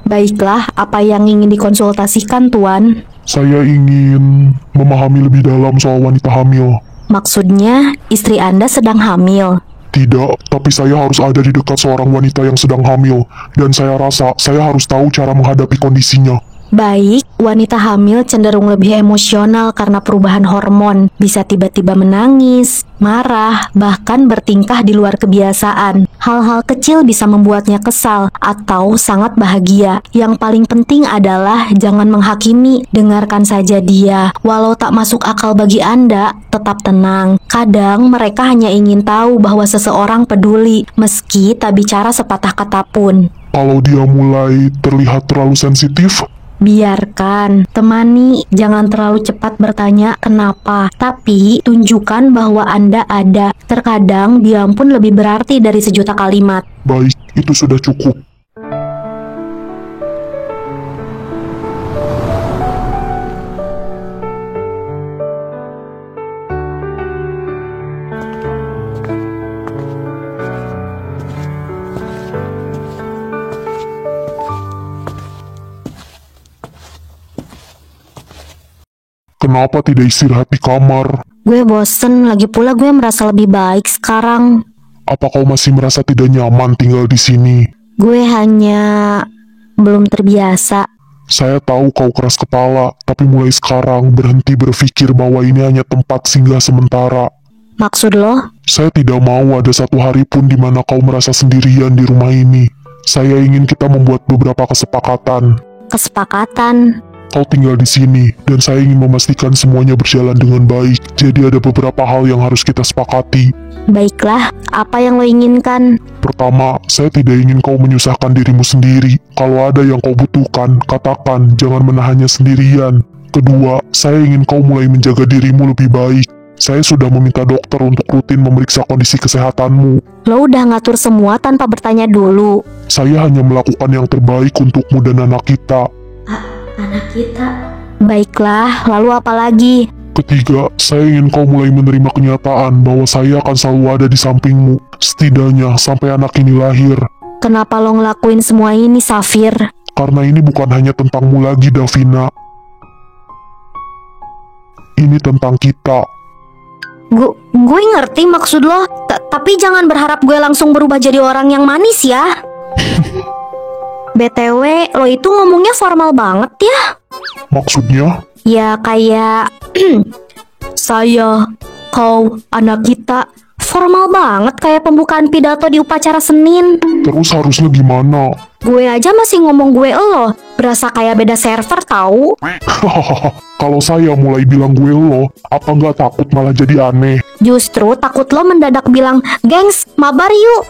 Baiklah, apa yang ingin dikonsultasikan, Tuan? Saya ingin memahami lebih dalam soal wanita hamil. Maksudnya, istri Anda sedang hamil? Tidak, tapi saya harus ada di dekat seorang wanita yang sedang hamil, dan saya rasa saya harus tahu cara menghadapi kondisinya. Baik, wanita hamil cenderung lebih emosional karena perubahan hormon. Bisa tiba-tiba menangis, marah, bahkan bertingkah di luar kebiasaan. Hal-hal kecil bisa membuatnya kesal atau sangat bahagia. Yang paling penting adalah jangan menghakimi, dengarkan saja dia. Walau tak masuk akal bagi Anda, tetap tenang. Kadang mereka hanya ingin tahu bahwa seseorang peduli, meski tak bicara sepatah kata pun. Kalau dia mulai terlihat terlalu sensitif, Biarkan, temani, jangan terlalu cepat bertanya kenapa, tapi tunjukkan bahwa Anda ada. Terkadang diam pun lebih berarti dari sejuta kalimat. baik, itu sudah cukup. Kenapa tidak istirahat di kamar? Gue bosen, lagi pula gue merasa lebih baik sekarang. Apa kau masih merasa tidak nyaman tinggal di sini? Gue hanya belum terbiasa. Saya tahu kau keras kepala, tapi mulai sekarang berhenti berpikir bahwa ini hanya tempat singgah sementara. Maksud lo? Saya tidak mau ada satu hari pun di mana kau merasa sendirian di rumah ini. Saya ingin kita membuat beberapa kesepakatan. Kesepakatan? Kau tinggal di sini, dan saya ingin memastikan semuanya berjalan dengan baik. Jadi ada beberapa hal yang harus kita sepakati. Baiklah, apa yang lo inginkan? Pertama, saya tidak ingin kau menyusahkan dirimu sendiri. Kalau ada yang kau butuhkan, katakan, jangan menahannya sendirian. Kedua, saya ingin kau mulai menjaga dirimu lebih baik. Saya sudah meminta dokter untuk rutin memeriksa kondisi kesehatanmu. Lo udah ngatur semua tanpa bertanya dulu. Saya hanya melakukan yang terbaik untukmu dan anak kita. Anak kita. Baiklah, lalu apa lagi? Ketiga, saya ingin kau mulai menerima kenyataan bahwa saya akan selalu ada di sampingmu. Setidaknya sampai anak ini lahir. Kenapa lo ngelakuin semua ini, Safir? Karena ini bukan hanya tentangmu lagi, Davina. Ini tentang kita. Gue ngerti maksud lo, tapi jangan berharap gue langsung berubah jadi orang yang manis ya. BTW, lo itu ngomongnya formal banget ya. Maksudnya? Ya kayak saya, kau, anak kita. Formal banget kayak pembukaan pidato di upacara Senin. Terus harusnya gimana? Gue aja masih ngomong gue lo, berasa kayak beda server tahu. Kalau saya mulai bilang gue lo, apa nggak takut malah jadi aneh? Justru takut lo mendadak bilang, gengs, mabar yuk.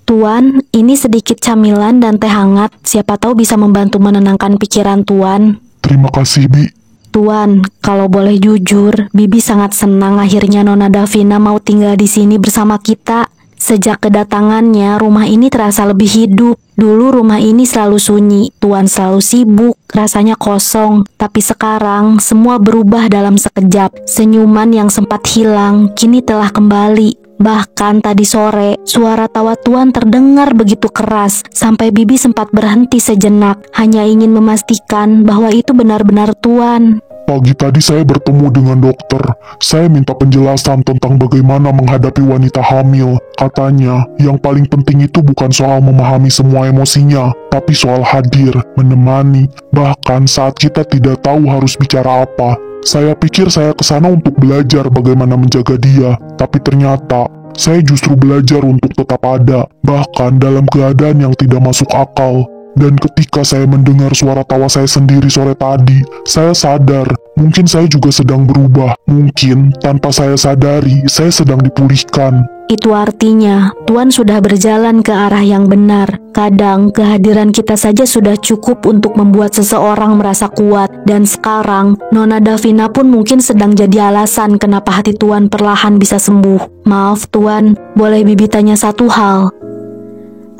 Tuan, ini sedikit camilan dan teh hangat. Siapa tahu bisa membantu menenangkan pikiran Tuan. Terima kasih, Bi. Tuan, kalau boleh jujur, Bibi sangat senang akhirnya Nona Davina mau tinggal di sini bersama kita. Sejak kedatangannya, rumah ini terasa lebih hidup. Dulu rumah ini selalu sunyi, Tuan selalu sibuk, rasanya kosong. Tapi sekarang, semua berubah dalam sekejap. Senyuman yang sempat hilang, kini telah kembali. Bahkan tadi sore, suara tawa Tuan terdengar begitu keras, sampai Bibi sempat berhenti sejenak, hanya ingin memastikan bahwa itu benar-benar Tuan. Pagi tadi saya bertemu dengan dokter. Saya minta penjelasan tentang bagaimana menghadapi wanita hamil. Katanya, yang paling penting itu bukan soal memahami semua emosinya, tapi soal hadir, menemani, bahkan saat kita tidak tahu harus bicara apa. Saya pikir saya kesana untuk belajar bagaimana menjaga dia, tapi ternyata saya justru belajar untuk tetap ada, bahkan dalam keadaan yang tidak masuk akal. Dan ketika saya mendengar suara tawa saya sendiri sore tadi, saya sadar, mungkin saya juga sedang berubah. Mungkin tanpa saya sadari, saya sedang dipulihkan. Itu artinya, Tuan sudah berjalan ke arah yang benar. Kadang, kehadiran kita saja sudah cukup untuk membuat seseorang merasa kuat. Dan sekarang, Nona Davina pun mungkin sedang jadi alasan kenapa hati Tuan perlahan bisa sembuh. Maaf Tuan, boleh Bibi tanya satu hal?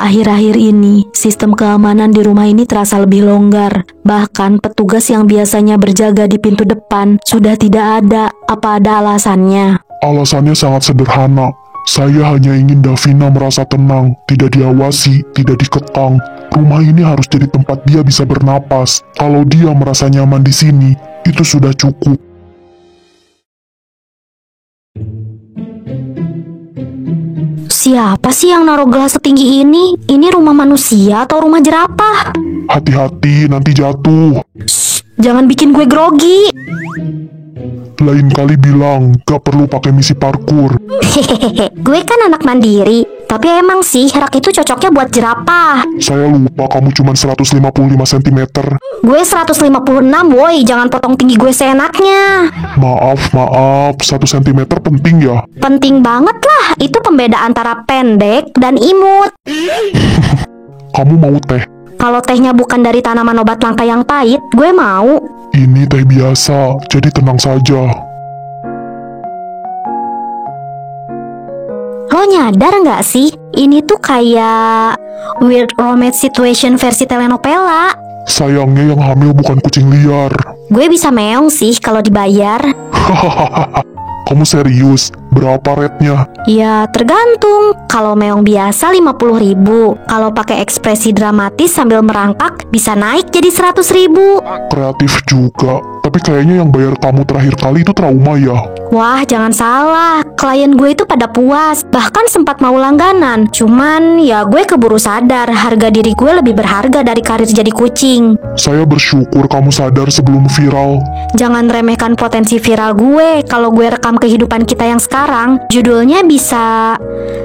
Akhir-akhir ini, sistem keamanan di rumah ini terasa lebih longgar. Bahkan petugas yang biasanya berjaga di pintu depan sudah tidak ada. Apa ada alasannya? Alasannya sangat sederhana. Saya hanya ingin Davina merasa tenang, tidak diawasi, tidak dikekang. Rumah ini harus jadi tempat dia bisa bernapas. Kalau dia merasa nyaman di sini, itu sudah cukup. Siapa sih yang naruh gelas setinggi ini? Ini rumah manusia atau rumah jerapah? Hati-hati, nanti jatuh. Shh, jangan bikin gue grogi. Lain kali bilang, gak perlu pakai misi parkur. Hehehe, gue kan anak mandiri. Tapi emang sih, rak itu cocoknya buat jerapah. Saya lupa kamu cuma 155 cm. Gue 156, woi, jangan potong tinggi gue seenaknya. Maaf, 1 cm penting ya? Penting banget lah, itu pembeda antara pendek dan imut. Kamu mau teh? Kalau tehnya bukan dari tanaman obat langka yang pahit, gue mau. Ini teh biasa, jadi tenang saja. Lo nyadar nggak sih? Ini tuh kayak weird romance situation versi telenovela. Sayangnya yang hamil bukan kucing liar. Gue bisa meong sih kalau dibayar. Hahaha. Kamu serius? Berapa rate-nya? Ya tergantung. Kalau meong biasa 50.000. Kalau pakai ekspresi dramatis sambil merangkak bisa naik jadi 100.000. Kreatif juga. Tapi kayaknya yang bayar kamu terakhir kali itu trauma ya? Wah, jangan salah. Klien gue itu pada puas. Bahkan sempat mau langganan. Cuman ya gue keburu sadar harga diri gue lebih berharga dari karir jadi kucing. Saya bersyukur kamu sadar sebelum viral. Jangan remehkan potensi viral gue. Kalau gue rekam kehidupan kita yang sekarang, judulnya bisa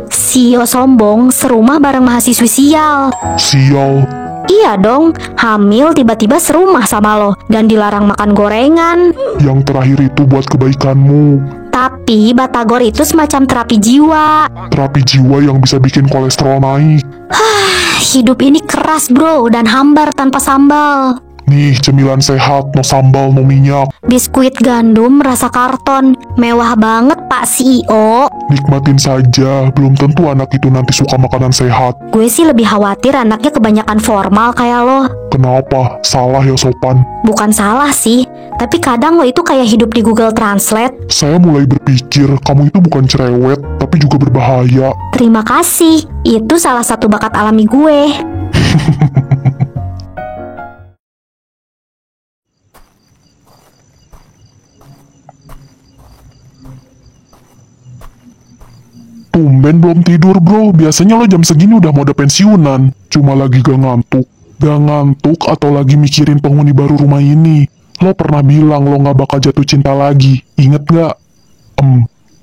CEO sombong serumah bareng mahasiswi sial. Sial. Iya dong, hamil tiba-tiba serumah sama lo dan dilarang makan gorengan. Yang terakhir itu buat kebaikanmu. Tapi Batagor itu semacam terapi jiwa. Terapi jiwa yang bisa bikin kolesterol naik. Hidup ini keras bro dan hambar tanpa sambal. Nih, cemilan sehat, no sambal, no minyak. Biskuit gandum rasa karton. Mewah banget Pak CEO. Nikmatin saja, belum tentu anak itu nanti suka makanan sehat. Gue sih lebih khawatir anaknya kebanyakan formal kayak lo. Kenapa? Salah ya sopan. Bukan salah sih, tapi kadang lo itu kayak hidup di Google Translate. Saya mulai berpikir kamu itu bukan cerewet, tapi juga berbahaya. Terima kasih, itu salah satu bakat alami gue. Tumben belum tidur bro, biasanya lo jam segini udah mau ada pensiunan. Cuma lagi gak ngantuk. Gak ngantuk atau lagi mikirin penghuni baru rumah ini. Lo pernah bilang lo gak bakal jatuh cinta lagi, inget gak?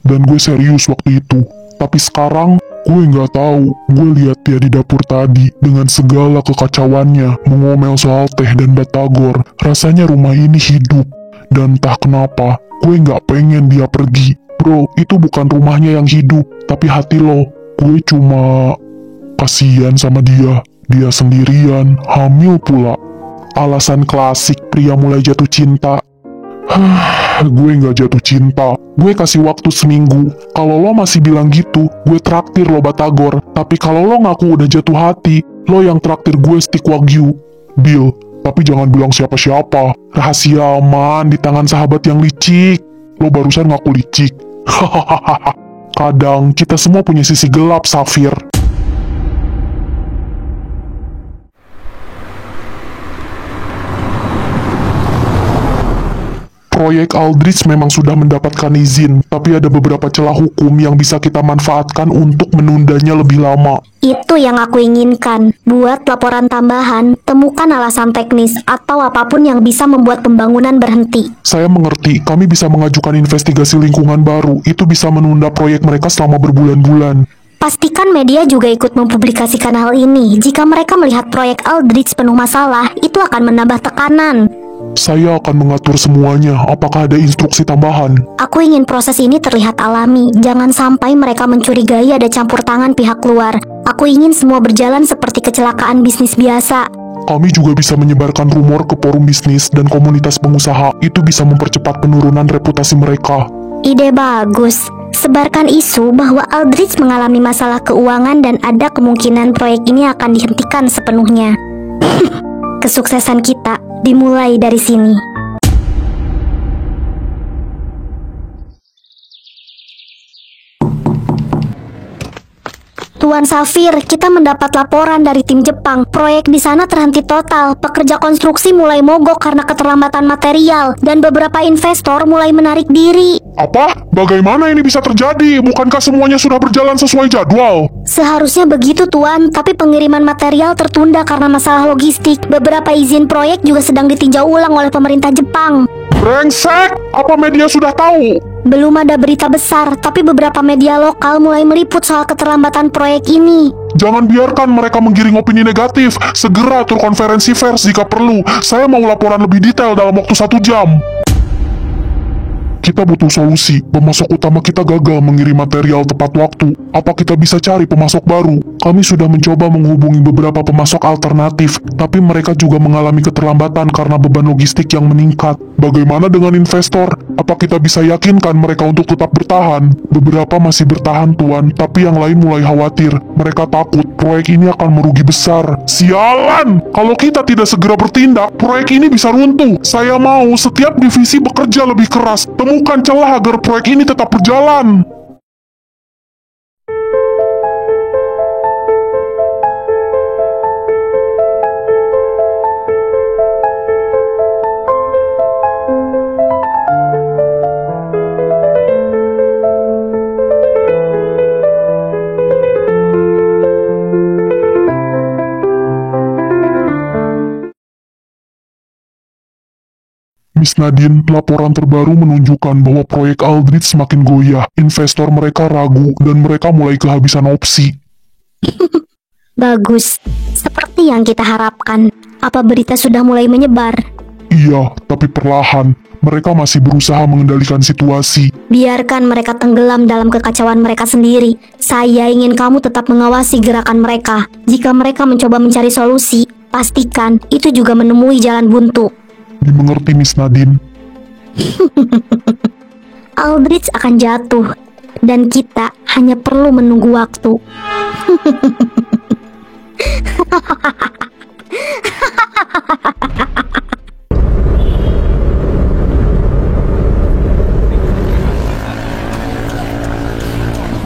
Dan gue serius waktu itu. Tapi sekarang, gue gak tahu. Gue lihat dia di dapur tadi, dengan segala kekacauannya, mengomel soal teh dan batagor. Rasanya rumah ini hidup. Dan entah kenapa, gue gak pengen dia pergi. Bro, itu bukan rumahnya yang hidup, tapi hati lo. Gue cuma kasihan sama dia. Dia sendirian, hamil pula. Alasan klasik pria mulai jatuh cinta. Gue gak jatuh cinta. Gue kasih waktu seminggu. Kalau lo masih bilang gitu, gue traktir lo batagor. Tapi kalau lo ngaku udah jatuh hati, lo yang traktir gue steak wagyu. Deal, tapi jangan bilang siapa-siapa. Rahasia aman di tangan sahabat yang licik. Lo barusan ngaku licik. Hahaha. Kadang kita semua punya sisi gelap, Safir. Proyek Aldrich memang sudah mendapatkan izin, tapi ada beberapa celah hukum yang bisa kita manfaatkan untuk menundanya lebih lama. Itu yang aku inginkan. Buat laporan tambahan, temukan alasan teknis atau apapun yang bisa membuat pembangunan berhenti. Saya mengerti, kami bisa mengajukan investigasi lingkungan baru. Itu bisa menunda proyek mereka selama berbulan-bulan. Pastikan media juga ikut mempublikasikan hal ini. Jika mereka melihat proyek Aldrich penuh masalah, itu akan menambah tekanan. Saya akan mengatur semuanya. Apakah ada instruksi tambahan? Aku ingin proses ini terlihat alami. Jangan sampai mereka mencurigai ada campur tangan pihak luar. Aku ingin semua berjalan seperti kecelakaan bisnis biasa. Kami juga bisa menyebarkan rumor ke forum bisnis dan komunitas pengusaha. Itu bisa mempercepat penurunan reputasi mereka. Ide bagus. Sebarkan isu bahwa Aldrich mengalami masalah keuangan dan ada kemungkinan proyek ini akan dihentikan sepenuhnya. Kesuksesan kita dimulai dari sini. Tuan Safir, kita mendapat laporan dari tim Jepang. Proyek di sana terhenti total. Pekerja konstruksi mulai mogok karena keterlambatan material. Dan beberapa investor mulai menarik diri. Apa? Bagaimana ini bisa terjadi? Bukankah semuanya sudah berjalan sesuai jadwal? Seharusnya begitu, Tuan. Tapi pengiriman material tertunda karena masalah logistik. Beberapa izin proyek juga sedang ditinjau ulang oleh pemerintah Jepang. Brengsek! Apa media sudah tahu? Belum ada berita besar, tapi beberapa media lokal mulai meliput soal keterlambatan proyek ini. Jangan biarkan mereka menggiring opini negatif. Segera atur konferensi pers jika perlu. Saya mau laporan lebih detail dalam waktu 1 jam. Kita butuh solusi. Pemasok utama kita gagal mengirim material tepat waktu. Apa kita bisa cari pemasok baru? Kami sudah mencoba menghubungi beberapa pemasok alternatif, tapi mereka juga mengalami keterlambatan karena beban logistik yang meningkat. Bagaimana dengan investor? Apa kita bisa yakinkan mereka untuk tetap bertahan? Beberapa masih bertahan, Tuan, tapi yang lain mulai khawatir. Mereka takut proyek ini akan merugi besar. Sialan! Kalau kita tidak segera bertindak, proyek ini bisa runtuh. Saya mau setiap divisi bekerja lebih keras. Temukan celah agar proyek ini tetap berjalan. Miss Nadine, laporan terbaru menunjukkan bahwa proyek Aldrich semakin goyah. Investor mereka ragu dan mereka mulai kehabisan opsi. Bagus, seperti yang kita harapkan. Apa berita sudah mulai menyebar? Iya, tapi perlahan. Mereka masih berusaha mengendalikan situasi. Biarkan mereka tenggelam dalam kekacauan mereka sendiri. Saya ingin kamu tetap mengawasi gerakan mereka. Jika mereka mencoba mencari solusi, pastikan itu juga menemui jalan buntu. Dimengerti, Miss Nadine. Aldrich akan jatuh, dan kita hanya perlu menunggu waktu.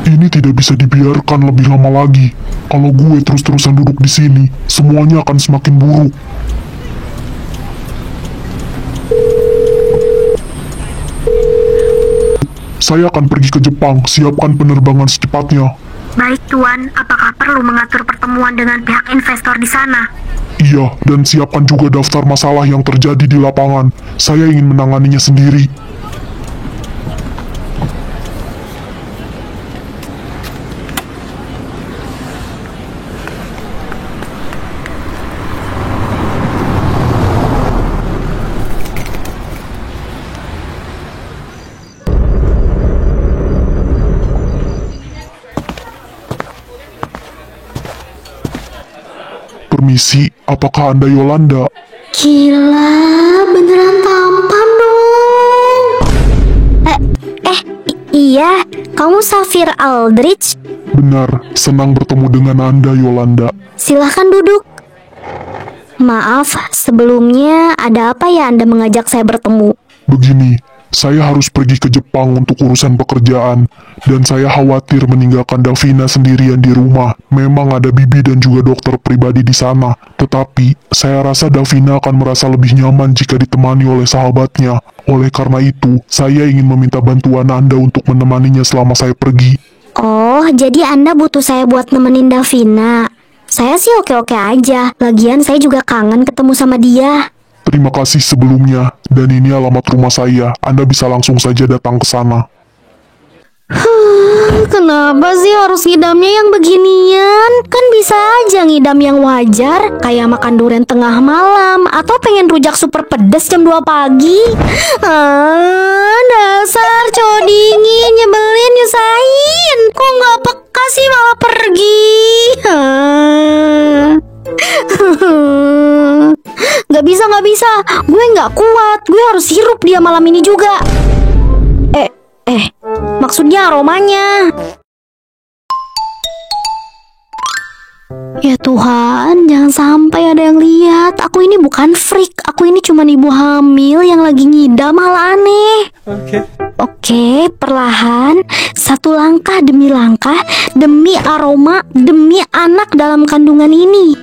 Ini tidak bisa dibiarkan lebih lama lagi. Kalau gue terus-terusan duduk di sini, semuanya akan semakin buruk. Saya akan pergi ke Jepang, siapkan penerbangan secepatnya. Baik, Tuan. Apakah perlu mengatur pertemuan dengan pihak investor di sana? Iya, dan siapkan juga daftar masalah yang terjadi di lapangan. Saya ingin menanganinya sendiri. Permisi, apakah Anda Yolanda? Gila, beneran tampan dong. Iya, kamu Safir Aldrich? Benar, senang bertemu dengan Anda Yolanda. Silahkan duduk. Maaf, sebelumnya ada apa ya Anda mengajak saya bertemu? Begini, saya harus pergi ke Jepang untuk urusan pekerjaan, dan saya khawatir meninggalkan Davina sendirian di rumah. Memang ada bibi dan juga dokter pribadi di sana, tetapi saya rasa Davina akan merasa lebih nyaman jika ditemani oleh sahabatnya. Oleh karena itu, saya ingin meminta bantuan Anda untuk menemaninya selama saya pergi. Oh, jadi Anda butuh saya buat nemenin Davina. Saya sih oke-oke aja. Lagian saya juga kangen ketemu sama dia. Terima kasih sebelumnya, dan ini alamat rumah saya. Anda bisa langsung saja datang ke sana. Kenapa sih harus ngidamnya yang beginian? Kan bisa aja ngidam yang wajar, kayak makan durian tengah malam, atau pengen rujak super pedas jam 2 pagi. Dasar cowok dingin, nyebelin, nyusahin. Kok nggak peka sih malah pergi? Gak bisa. Gue nggak kuat. Gue harus hirup dia malam ini juga. Maksudnya aromanya. Ya Tuhan, jangan sampai ada yang lihat. Aku ini bukan freak. Aku ini cuma ibu hamil yang lagi ngidam hal aneh. Oke. Oke, perlahan, satu langkah demi langkah, demi aroma, demi anak dalam kandungan ini.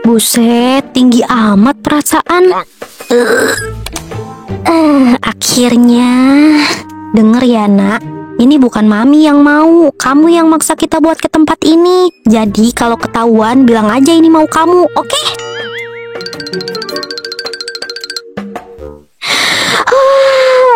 Buset, tinggi amat perasaan. Akhirnya. Denger ya nak, ini bukan mami yang mau, kamu yang maksa kita buat ke tempat ini. Jadi kalau ketahuan bilang aja ini mau kamu, oke?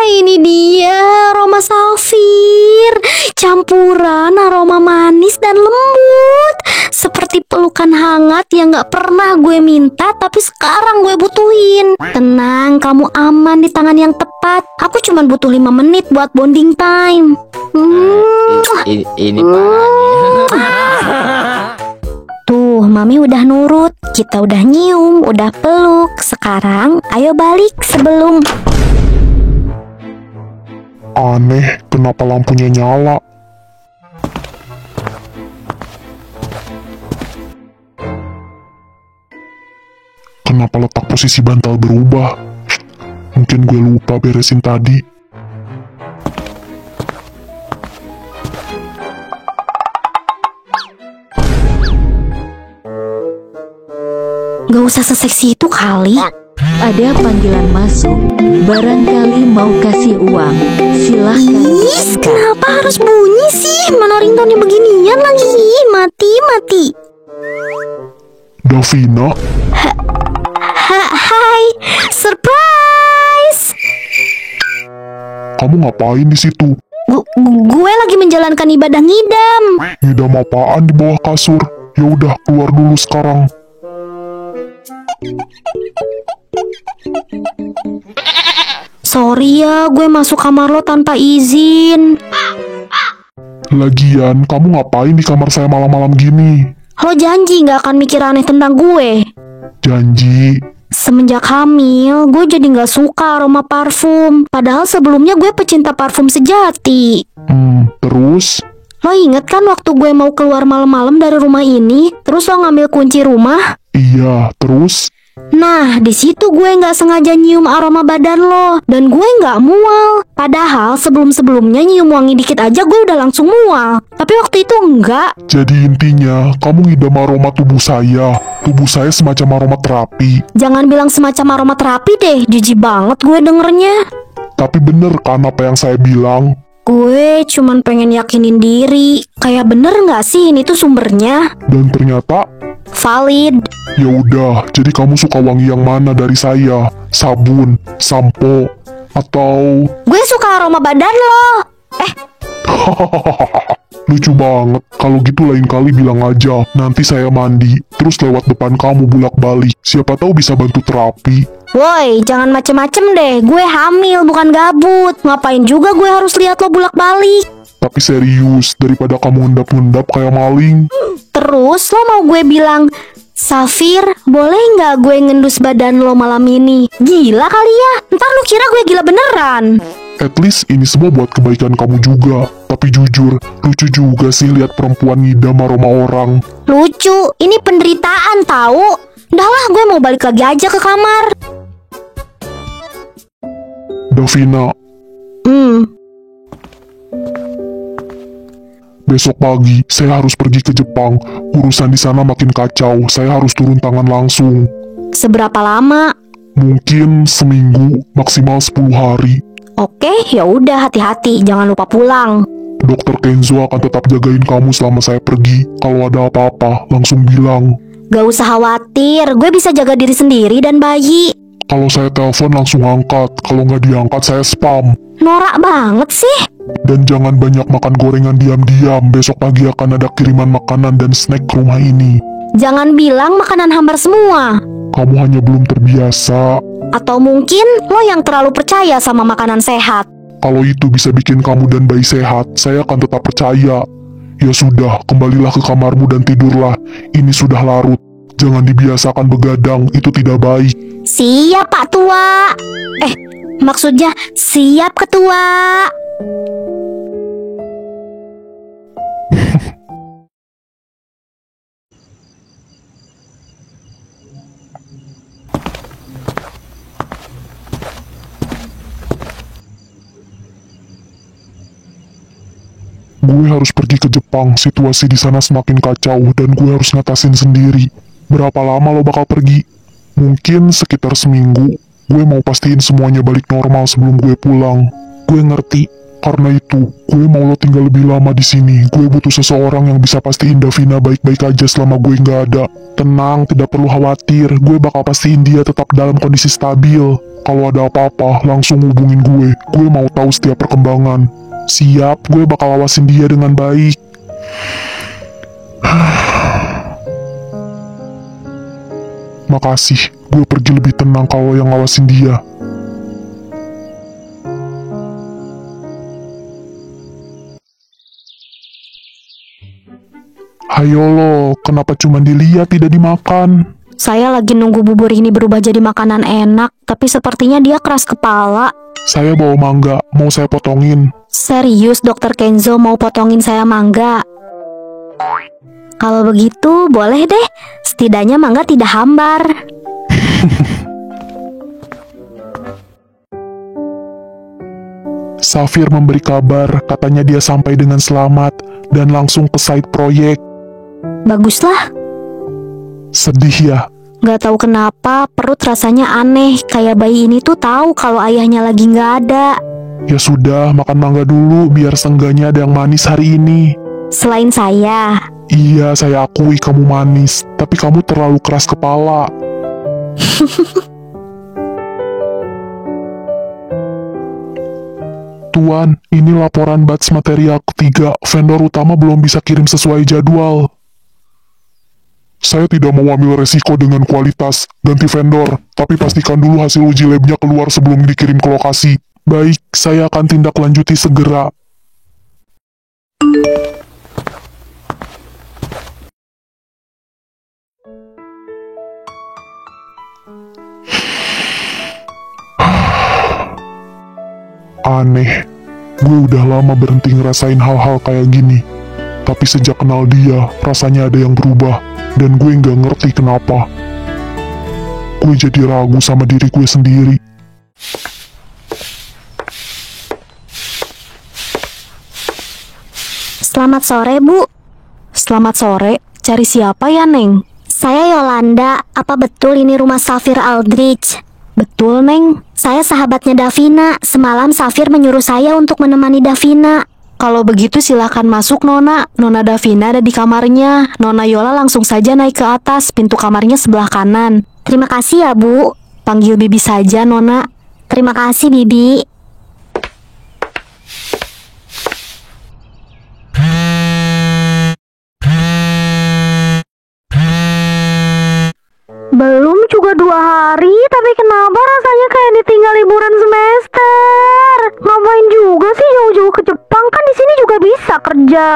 Ini dia aroma Safir, campuran aroma manis dan lembut, seperti pelukan hangat yang gak pernah gue minta tapi sekarang gue butuhin. Tenang, kamu aman di tangan yang tepat. Aku cuma butuh 5 menit buat bonding time. Ini parahnya. Tuh, mami udah nurut. Kita udah nyium, udah peluk. Sekarang ayo balik sebelum... Aneh, kenapa lampunya nyala? Kenapa letak posisi bantal berubah? Mungkin gue lupa beresin tadi. Gak usah seseksi itu kali. Ada panggilan masuk. Barangkali mau kasih uang. Silahkan. Is, kenapa harus bunyi sih? Mana ringtone beginian lagi? Mati. Davina? Hai, surprise! Kamu ngapain di situ? Gue lagi menjalankan ibadah ngidam. Ngidam apaan di bawah kasur? Ya udah, keluar dulu sekarang. Sorry ya, gue masuk kamar lo tanpa izin. Lagian, kamu ngapain di kamar saya malam-malam gini? Lo janji gak akan mikir aneh tentang gue? Janji. Semenjak hamil, gue jadi gak suka aroma parfum. Padahal sebelumnya gue pecinta parfum sejati. Terus? Lo inget kan waktu gue mau keluar malam-malam dari rumah ini, terus lo ngambil kunci rumah? Iya, terus? Nah, di situ gue nggak sengaja nyium aroma badan lo, dan gue nggak mual. Padahal sebelum-sebelumnya nyium wangi dikit aja gue udah langsung mual. Tapi waktu itu enggak. Jadi intinya, kamu ngidam aroma tubuh saya. Tubuh saya semacam aroma terapi. Jangan bilang semacam aroma terapi deh, jijik banget gue dengernya. Tapi bener kan apa yang saya bilang? Gue cuman pengen yakinin diri. Kayak bener nggak sih ini tuh sumbernya? Dan ternyata... Valid. Ya udah, jadi kamu suka wangi yang mana dari saya? Sabun, sampo, atau... Gue suka aroma badan lo. Lucu banget. Kalau gitu lain kali bilang aja. Nanti saya mandi, terus lewat depan kamu bolak-balik. Siapa tahu bisa bantu terapi. Woi, jangan macem-macem deh. Gue hamil, bukan gabut. Ngapain juga gue harus lihat lo bolak-balik? Tapi serius, daripada kamu ngendap-ngendap kayak maling. Terus lo mau gue bilang, Safir, boleh nggak gue ngendus badan lo malam ini? Gila kali ya, ntar lo kira gue gila beneran. At least ini semua buat kebaikan kamu juga. Tapi jujur, lucu juga sih lihat perempuan ngidam aroma orang. Lucu, ini penderitaan tahu. Udahlah, gue mau balik lagi aja ke kamar. Davina, besok pagi saya harus pergi ke Jepang. Urusan di sana makin kacau. Saya harus turun tangan langsung. Seberapa lama? Mungkin seminggu, maksimal 10 hari. Oke, ya udah, hati-hati, jangan lupa pulang. Dokter Kenzo akan tetap jagain kamu selama saya pergi. Kalau ada apa-apa, langsung bilang. Gak usah khawatir, gue bisa jaga diri sendiri dan bayi. Kalau saya telepon langsung angkat. Kalau nggak diangkat saya spam. Norak banget sih. Dan jangan banyak makan gorengan diam-diam. Besok pagi akan ada kiriman makanan dan snack ke rumah ini. Jangan bilang makanan hambar semua. Kamu hanya belum terbiasa. Atau mungkin lo yang terlalu percaya sama makanan sehat. Kalau itu bisa bikin kamu dan bayi sehat, saya akan tetap percaya. Ya sudah, kembalilah ke kamarmu dan tidurlah. Ini sudah larut. Jangan dibiasakan begadang, itu tidak baik. Siap Pak Tua. Maksudnya, siap ketua. Gue harus pergi ke Jepang, situasi di sana semakin kacau dan gue harus ngatasin sendiri. Berapa lama lo bakal pergi? Mungkin sekitar seminggu. Gue mau pastiin semuanya balik normal sebelum gue pulang. Gue ngerti. Karena itu, gue mau lo tinggal lebih lama di sini. Gue butuh seseorang yang bisa pastiin Davina baik-baik aja selama gue nggak ada. Tenang, tidak perlu khawatir. Gue bakal pastiin dia tetap dalam kondisi stabil. Kalau ada apa-apa, langsung hubungin gue. Gue mau tahu setiap perkembangan. Siap, gue bakal awasin dia dengan baik. Makasih, gue pergi lebih tenang kalau yang ngawasin dia. Hayo lo, kenapa cuma dilihat tidak dimakan? Saya lagi nunggu bubur ini berubah jadi makanan enak, tapi sepertinya dia keras kepala. Saya bawa mangga, mau saya potongin. Serius, Dokter Kenzo mau potongin saya mangga? Kalau begitu, boleh deh. Setidaknya mangga tidak hambar. Safir memberi kabar, katanya dia sampai dengan selamat dan langsung ke site proyek. Baguslah. Sedih ya? Gak tahu kenapa, perut rasanya aneh. Kayak bayi ini tuh tahu kalau ayahnya lagi nggak ada. Ya sudah, makan mangga dulu biar seenggaknya ada yang manis hari ini. Selain saya. Iya, saya akui kamu manis, tapi kamu terlalu keras kepala. Tuan, ini laporan batch material ketiga. Vendor utama belum bisa kirim sesuai jadwal. Saya tidak mau ambil resiko dengan kualitas, ganti vendor, tapi pastikan dulu hasil uji labnya keluar sebelum dikirim ke lokasi. Baik, saya akan tindak lanjuti segera. Aneh, gue udah lama berhenti ngerasain hal-hal kayak gini. Tapi sejak kenal dia, rasanya ada yang berubah, dan gue nggak ngerti kenapa. Gue jadi ragu sama diri gue sendiri. Selamat sore, Bu. Selamat sore. Cari siapa ya, Neng? Saya Yolanda. Apa betul ini rumah Safir Aldrich? Betul, Neng. Saya sahabatnya Davina. Semalam Safir menyuruh saya untuk menemani Davina. Kalau begitu silakan masuk, Nona. Nona Davina ada di kamarnya. Nona Yola langsung saja naik ke atas. Pintu kamarnya sebelah kanan. Terima kasih ya, Bu. Panggil Bibi saja, Nona. Terima kasih, Bibi. Belum juga 2 hari, tapi kenapa rasanya kayak ditinggal liburan semester? Ngapain juga sih jauh-jauh ke Jepang? Kan di sini juga bisa kerja.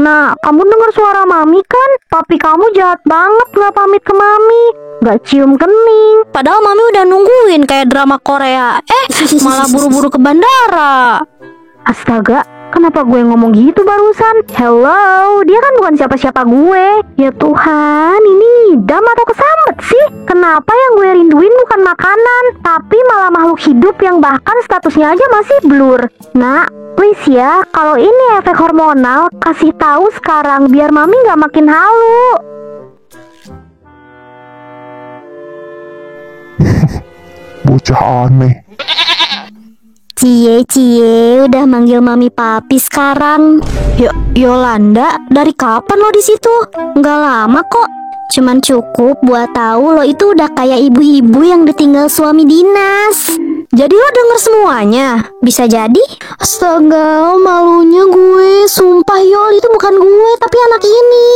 Nah, kamu dengar suara Mami kan? Papi kamu jahat banget nggak pamit ke Mami, nggak cium kening. Padahal Mami udah nungguin kayak drama Korea. Malah buru-buru ke bandara. Astaga, kenapa gue ngomong gitu barusan? Hello, dia kan bukan siapa-siapa gue. Ya Tuhan, ini ngidam atau kesambet sih? Kenapa yang gue rinduin bukan makanan, tapi malah makhluk hidup yang bahkan statusnya aja masih blur. Nah, please ya, kalau ini efek hormonal, kasih tahu sekarang biar Mami gak makin halu. Bocah aneh. Cie, udah manggil Mami Papi sekarang. Yolanda, dari kapan lo di situ? Nggak lama kok. Cuman cukup buat tahu lo itu udah kayak ibu-ibu yang ditinggal suami dinas. Jadi lo denger semuanya? Bisa jadi? Astaga, malunya gue. Sumpah Yol, itu bukan gue, tapi anak ini.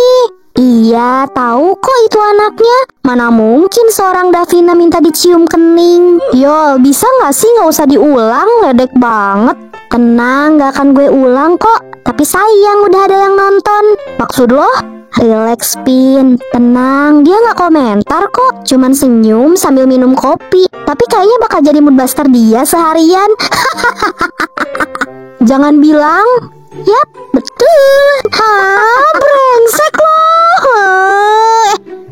Iya, tahu kok itu anaknya. Mana mungkin seorang Davina minta dicium kening. Yol, bisa nggak sih nggak usah diulang? Ledek banget. Tenang, nggak akan gue ulang kok. Tapi sayang udah ada yang nonton. Maksud lo? Relax, Pin. Tenang, dia nggak komentar kok. Cuman senyum sambil minum kopi. Tapi kayaknya bakal jadi mood buster dia seharian. Jangan bilang. Yap, betul. Brengsek lo.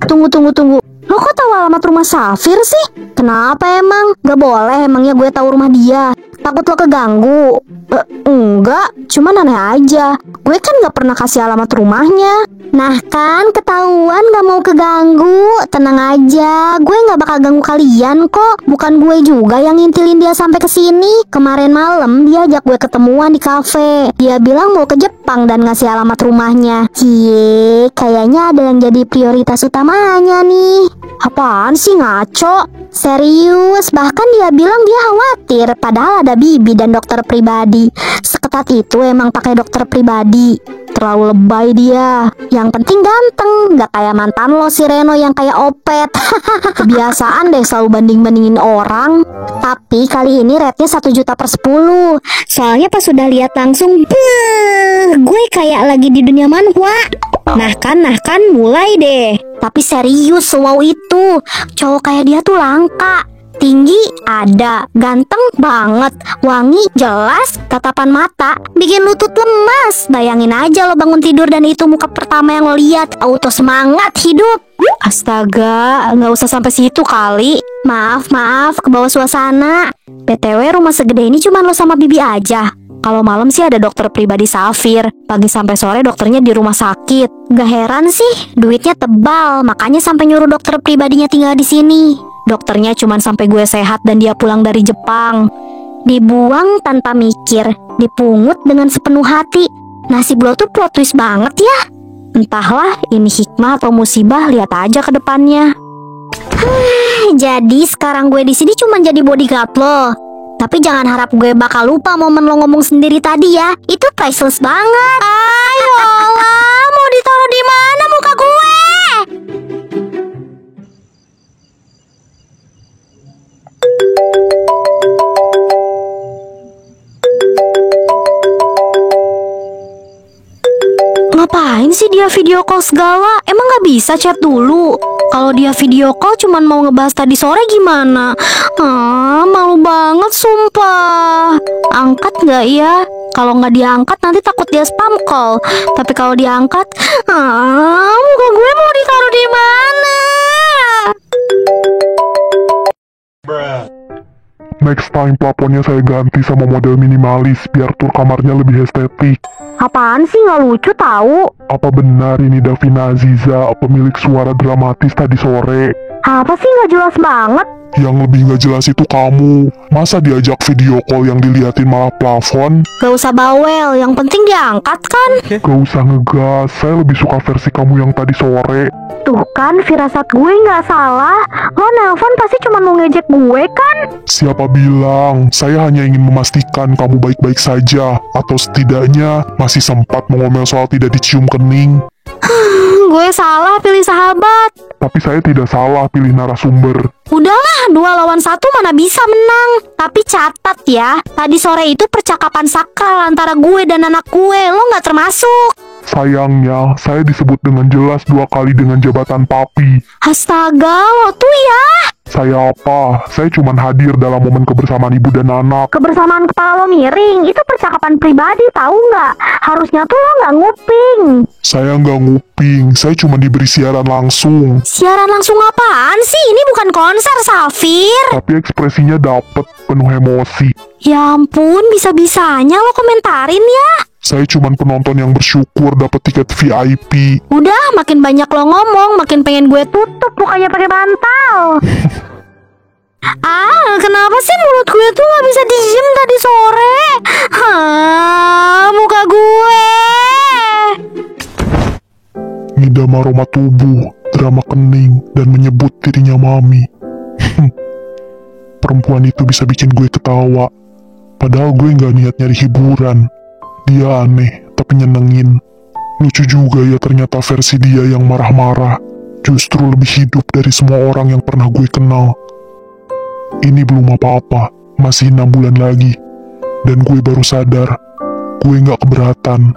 Tunggu. Lo kok tahu alamat rumah Safir sih? Kenapa emang? Gak boleh emangnya gue tahu rumah dia. Takut lo keganggu? Enggak, cuman aneh aja. Gue kan gak pernah kasih alamat rumahnya. Nah kan, ketahuan gak mau keganggu. Tenang aja, gue gak bakal ganggu kalian kok. Bukan gue juga yang ngintilin dia sampai ke sini. Kemarin malam dia ajak gue ketemuan di kafe. Dia bilang mau ke Jepang dan ngasih alamat rumahnya. Cie, kayaknya ada yang jadi prioritas utamanya nih. Apaan sih, ngaco? Serius, bahkan dia bilang dia khawatir. Padahal ada bibi dan dokter pribadi. Seketat itu emang pakai dokter pribadi. Terlalu lebay dia. Yang penting ganteng, gak kayak mantan lo si Reno yang kayak Opet. Kebiasaan deh selalu banding-bandingin orang. Tapi kali ini rate-nya 1 juta per 10. Soalnya pas sudah lihat langsung, gue kayak lagi di dunia manhwa. Nah kan, mulai deh. Tapi serius, wow itu. Cowok kayak dia tuh langka. Tinggi ada, ganteng banget, wangi jelas, tatapan mata bikin lutut lemas. Bayangin aja lo bangun tidur dan itu muka pertama yang lo lihat, auto semangat hidup. Astaga, nggak usah sampai situ kali. Maaf, kebawa suasana. BTW rumah segede ini cuma lo sama bibi aja. Kalau malam sih ada dokter pribadi Safir. Pagi sampai sore dokternya di rumah sakit. Gak heran sih, duitnya tebal, makanya sampai nyuruh dokter pribadinya tinggal di sini. Dokternya cuma sampai gue sehat dan dia pulang dari Jepang. Dibuang tanpa mikir, dipungut dengan sepenuh hati. Nasib lo tuh plot twist banget ya. Entahlah ini hikmah atau musibah, lihat aja ke depannya. Jadi sekarang gue di sini cuma jadi bodyguard lo. Tapi jangan harap gue bakal lupa momen lo ngomong sendiri tadi ya. Itu priceless banget. Ayo Allah, mau ditaruh di mana muka gue? Ngapain sih dia video call segala? Emang gak bisa chat dulu? Kalau dia video call cuman mau ngebahas tadi sore gimana? Malu banget sumpah. Angkat gak ya? Kalau nggak diangkat nanti takut dia spam call. Tapi kalau diangkat, muka gue mau ditaruh di mana? Next time plafonnya saya ganti sama model minimalis biar tur kamarnya lebih estetik. Apaan sih, nggak lucu tahu? Apa benar ini Davina Aziza, pemilik suara dramatis tadi sore? Apa sih, nggak jelas banget? Yang lebih gak jelas itu kamu. Masa diajak video call yang diliatin malah plafon? Gak usah bawel, yang penting diangkat kan? Gak usah ngegas, saya lebih suka versi kamu yang tadi sore. Tuh kan, firasat gue nggak salah. Lo nelpon pasti cuma mau ngejek gue kan? Siapa bilang? Saya hanya ingin memastikan kamu baik-baik saja. Atau setidaknya masih sempat mengomel soal tidak dicium kening. Gue salah pilih sahabat. Tapi saya tidak salah pilih narasumber. Udahlah, 2 lawan 1 mana bisa menang. Tapi catat ya, tadi sore itu percakapan sakral antara gue dan anak gue. Lo gak termasuk. Sayangnya, saya disebut dengan jelas 2 kali dengan jabatan papi. Astaga, lo tuh ya. Saya apa? Saya cuma hadir dalam momen kebersamaan ibu dan anak. Kebersamaan kepala lo miring, itu percakapan pribadi tahu nggak? Harusnya tuh lo nggak nguping. Saya nggak nguping, saya cuma diberi siaran langsung. Siaran langsung apaan sih? Ini bukan konser, Safir. Tapi ekspresinya dapet, penuh emosi. Ya ampun, bisa-bisanya lo komentarin ya. Saya cuma penonton yang bersyukur dapat tiket VIP. Udah, makin banyak lo ngomong, makin pengen gue tutup mukanya pakai bantal. Kenapa sih mulut gue tuh gak bisa diem tadi sore? Muka gue. Ngidam aroma tubuh, drama kening, dan menyebut dirinya mami. Perempuan itu bisa bikin gue ketawa. Padahal gue gak niat nyari hiburan. Dia aneh, tapi nyenengin. Lucu juga ya ternyata versi dia yang marah-marah. Justru lebih hidup dari semua orang yang pernah gue kenal. Ini belum apa-apa, masih 6 bulan lagi. Dan gue baru sadar, gue gak keberatan.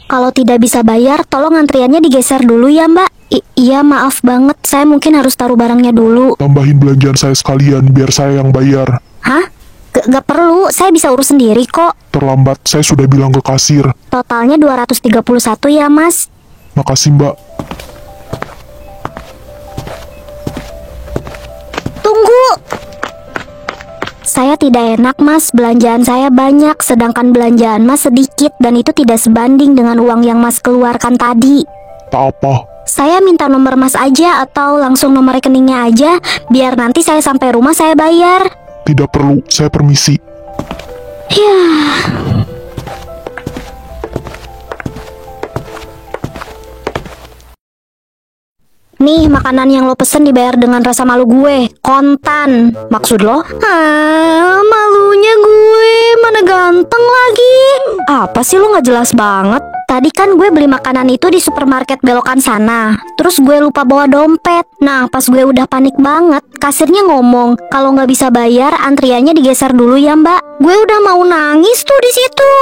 Kalau tidak bisa bayar, tolong antriannya digeser dulu ya mbak. Iya maaf banget, saya mungkin harus taruh barangnya dulu. Tambahin belanjaan saya sekalian, biar saya yang bayar. Hah? Gak perlu, saya bisa urus sendiri kok. Terlambat, saya sudah bilang ke kasir. Totalnya 231 ya mas. Makasih mbak. Tunggu. Saya tidak enak mas, belanjaan saya banyak, sedangkan belanjaan mas sedikit dan itu tidak sebanding dengan uang yang mas keluarkan tadi. Tak apa. Saya minta nomor mas aja atau langsung nomor rekeningnya aja, biar nanti saya sampai rumah saya bayar. Tidak perlu, saya permisi. Nih, makanan yang lo pesen dibayar dengan rasa malu gue, kontan. Maksud lo? Malunya gue, mana ganteng lagi. Apa sih lo gak jelas banget? Tadi kan gue beli makanan itu di supermarket belokan sana. Terus gue lupa bawa dompet. Nah, pas gue udah panik banget, kasirnya ngomong, kalau nggak bisa bayar, antriannya digeser dulu ya mbak. Gue udah mau nangis tuh di situ.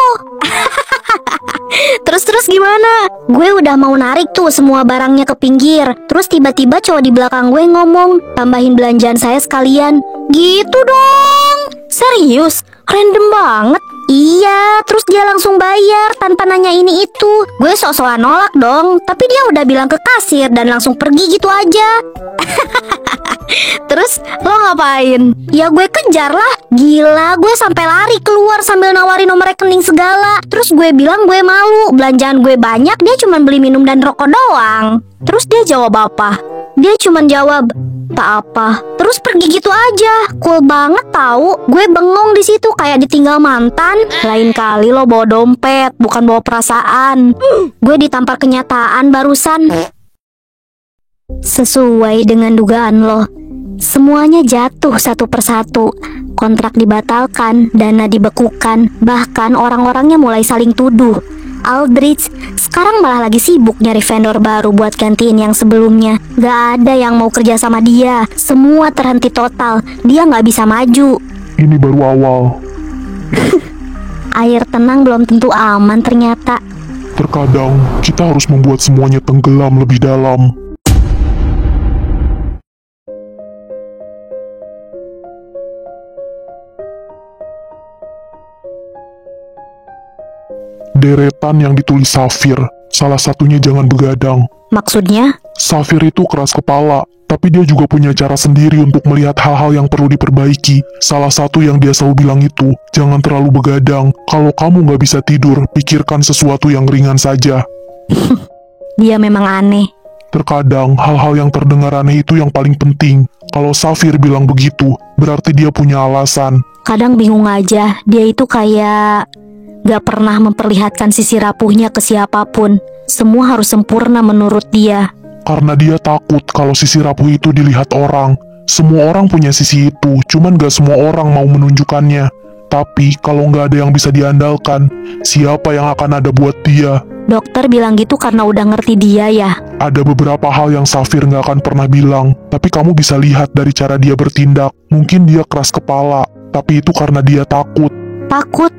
Terus gimana? Gue udah mau narik tuh semua barangnya ke pinggir. Terus tiba-tiba cowok di belakang gue ngomong, tambahin belanjaan saya sekalian. Gitu dong. Serius? Random banget. Iya, terus dia langsung bayar tanpa nanya ini itu. Gue sok-sokan nolak dong, tapi dia udah bilang ke kasir dan langsung pergi gitu aja. Terus lo ngapain? Ya gue kejar lah. Gila, gue sampai lari keluar sambil nawarin nomor rekening segala. Terus gue bilang gue malu, belanjaan gue banyak, dia cuma beli minum dan rokok doang. Terus dia jawab apa? Dia cuma jawab, tak apa. Terus pergi gitu aja. Cool banget tahu. Gue bengong di situ kayak ditinggal mantan. Lain kali lo bawa dompet, bukan bawa perasaan. Gue ditampar kenyataan barusan. Sesuai dengan dugaan lo, semuanya jatuh satu persatu. Kontrak dibatalkan, dana dibekukan, bahkan orang-orangnya mulai saling tuduh. Aldrich sekarang malah lagi sibuk nyari vendor baru buat gantiin yang sebelumnya. Gak ada yang mau kerja sama dia. Semua terhenti total. Dia gak bisa maju. Ini baru awal. Air tenang belum tentu aman ternyata. Terkadang kita harus membuat semuanya tenggelam lebih dalam. Deretan yang ditulis Safir. Salah satunya jangan begadang. Maksudnya? Safir itu keras kepala, tapi dia juga punya cara sendiri untuk melihat hal-hal yang perlu diperbaiki. Salah satu yang dia selalu bilang itu, jangan terlalu begadang. Kalau kamu nggak bisa tidur, pikirkan sesuatu yang ringan saja. Dia memang aneh. Terkadang, hal-hal yang terdengar aneh itu yang paling penting. Kalau Safir bilang begitu, berarti dia punya alasan. Kadang bingung aja, dia itu kayak gak pernah memperlihatkan sisi rapuhnya ke siapapun. Semua harus sempurna menurut dia. Karena dia takut kalau sisi rapuh itu dilihat orang. Semua orang punya sisi itu, cuman gak semua orang mau menunjukkannya. Tapi kalau gak ada yang bisa diandalkan, siapa yang akan ada buat dia? Dokter bilang gitu karena udah ngerti dia ya. Ada beberapa hal yang Safir gak akan pernah bilang, tapi kamu bisa lihat dari cara dia bertindak. Mungkin dia keras kepala, tapi itu karena dia takut. Takut?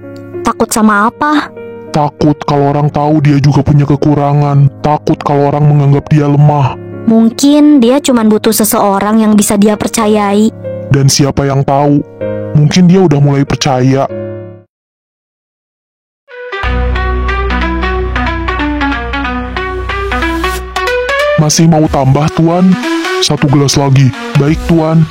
Takut sama apa? Takut kalau orang tahu dia juga punya kekurangan. Takut kalau orang menganggap dia lemah. Mungkin dia cuma butuh seseorang yang bisa dia percayai. Dan siapa yang tahu, mungkin dia udah mulai percaya. Masih mau tambah, Tuan? 1 gelas lagi. Baik, Tuan.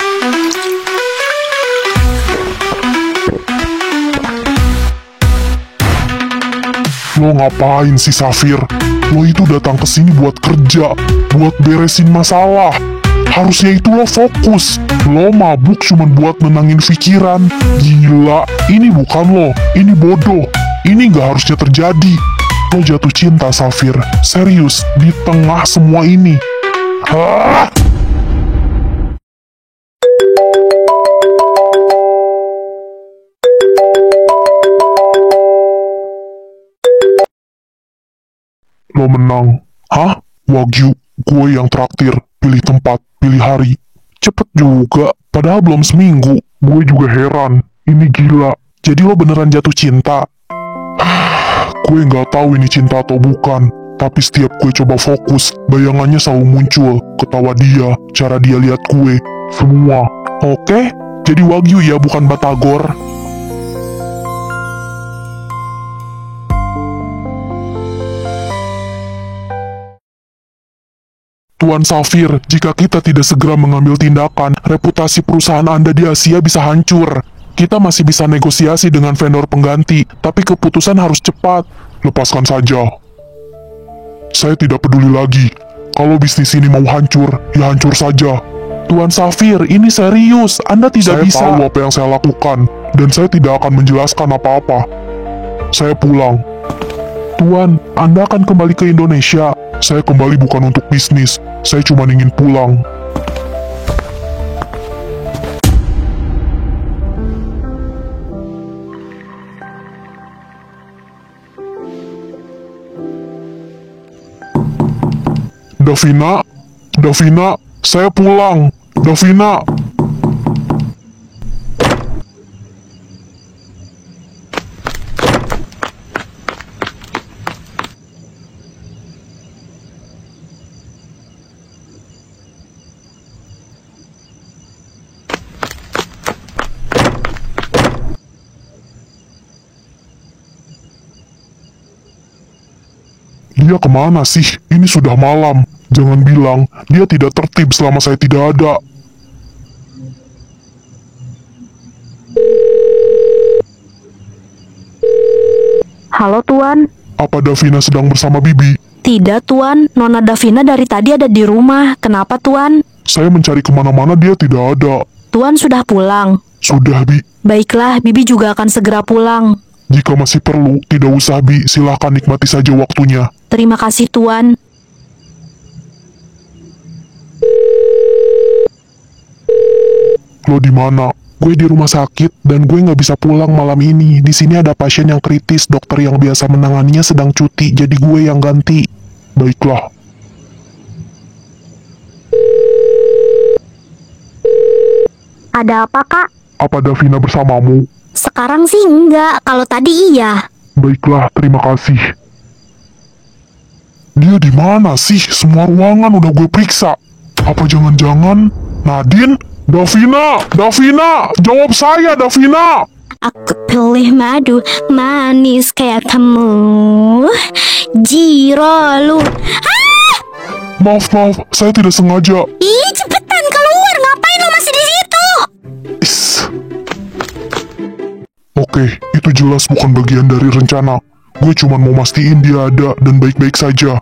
Lo ngapain sih, Safir? Lo itu datang ke sini buat kerja, buat beresin masalah. Harusnya itu lo fokus. Lo mabuk cuman buat nenangin pikiran. Gila, ini bukan lo, ini bodoh. Ini gak harusnya terjadi. Lo jatuh cinta, Safir. Serius, di tengah semua ini. Hah? Lo menang. Hah? Wagyu, gue yang traktir. Pilih tempat, pilih hari. Cepet juga, padahal belum seminggu. Gue juga heran, ini gila. Jadi lo beneran jatuh cinta? Gue nggak tahu ini cinta atau bukan, tapi setiap gue coba fokus, bayangannya selalu muncul. Ketawa dia, cara dia lihat gue, semua. Oke, jadi Wagyu ya, bukan Batagor. Tuan Safir, jika kita tidak segera mengambil tindakan, reputasi perusahaan Anda di Asia bisa hancur. Kita masih bisa negosiasi dengan vendor pengganti, tapi keputusan harus cepat. Lepaskan saja. Saya tidak peduli lagi. Kalau bisnis ini mau hancur, ya hancur saja. Tuan Safir, ini serius. Anda tidak bisa. Saya tahu apa yang saya lakukan, dan saya tidak akan menjelaskan apa-apa. Saya pulang. Tuan, Anda akan kembali ke Indonesia. Saya kembali bukan untuk bisnis. Saya cuma ingin pulang. Davina, Davina, saya pulang. Davina. Dia kemana sih? Ini sudah malam. Jangan bilang, dia tidak tertib selama saya tidak ada. Halo Tuan. Apa Davina sedang bersama Bibi? Tidak Tuan, Nona Davina dari tadi ada di rumah. Kenapa Tuan? Saya mencari kemana-mana, dia tidak ada. Tuan sudah pulang? Sudah, Bi. Baiklah, Bibi juga akan segera pulang. Jika masih perlu, tidak usah, Bi. Silahkan nikmati saja waktunya. Terima kasih Tuan. Lo di mana? Gue di rumah sakit dan gue nggak bisa pulang malam ini. Di sini ada pasien yang kritis, dokter yang biasa menanganinya sedang cuti, jadi gue yang ganti. Baiklah. Ada apa Kak? Apa Davina bersamamu? Sekarang sih enggak, kalau tadi iya. Baiklah, terima kasih. Dia di mana sih? Semua ruangan udah gue periksa. Apa jangan-jangan Nadine? Davina! Davina! Jawab saya, Davina! Aku pilih madu manis kayak kamu. Jiro lu. Maaf, saya tidak sengaja. Ih, cepetan keluar. Ngapain lo masih di situ? Oke, itu jelas bukan bagian dari rencana. Gue cuma mau mastiin dia ada dan baik-baik saja.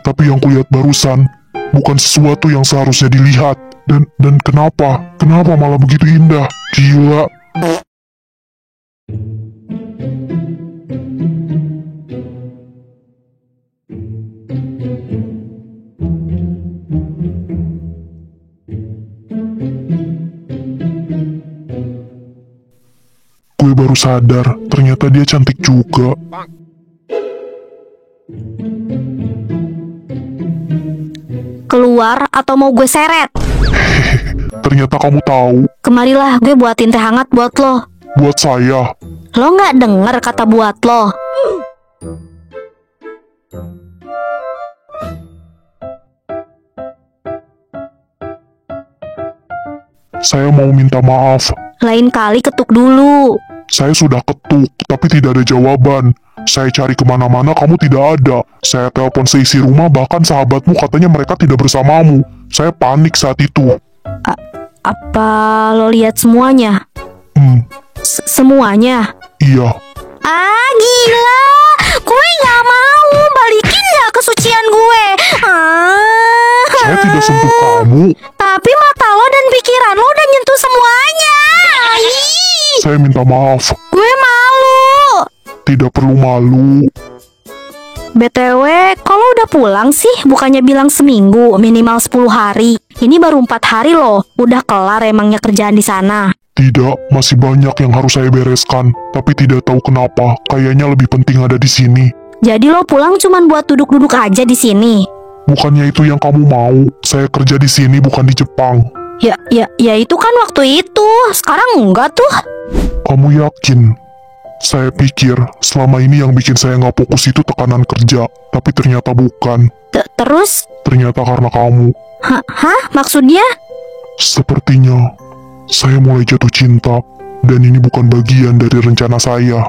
Tapi yang kulihat barusan bukan sesuatu yang seharusnya dilihat. Dan kenapa? Kenapa malah begitu indah? Gila. Gue baru sadar, ternyata dia cantik juga. Keluar atau mau gue seret? Ternyata kamu tahu. Kemarilah, gue buatin teh hangat buat lo. Buat saya. Lo nggak denger kata buat lo? Saya mau minta maaf. Lain kali ketuk dulu. Saya sudah ketuk, tapi tidak ada jawaban. Saya cari kemana-mana, kamu tidak ada. Saya telepon seisi rumah, bahkan sahabatmu katanya mereka tidak bersamamu. Saya panik saat itu. Apa lo lihat semuanya? Semuanya? Iya. Ah, gila! Gue nggak mau. Balikin nggak kesucian gue? Saya tidak sentuh kamu. Tapi mata lo dan pikiran lo udah nyentuh semuanya. Saya minta maaf. Gue malu. Tidak perlu malu. BTW, kalau udah pulang sih, bukannya bilang seminggu, minimal 10 hari. Ini baru 4 hari loh, udah kelar emangnya kerjaan di sana. Tidak, masih banyak yang harus saya bereskan. Tapi tidak tahu kenapa, kayaknya lebih penting ada di sini. Jadi lo pulang cuman buat duduk-duduk aja di sini? Bukannya itu yang kamu mau, saya kerja di sini bukan di Jepang. Ya itu kan waktu itu, sekarang enggak tuh. Kamu yakin? Saya pikir selama ini yang bikin saya nggak fokus itu tekanan kerja, tapi ternyata bukan. Terus? Ternyata karena kamu. Hah? Maksudnya? Sepertinya saya mulai jatuh cinta, dan ini bukan bagian dari rencana saya.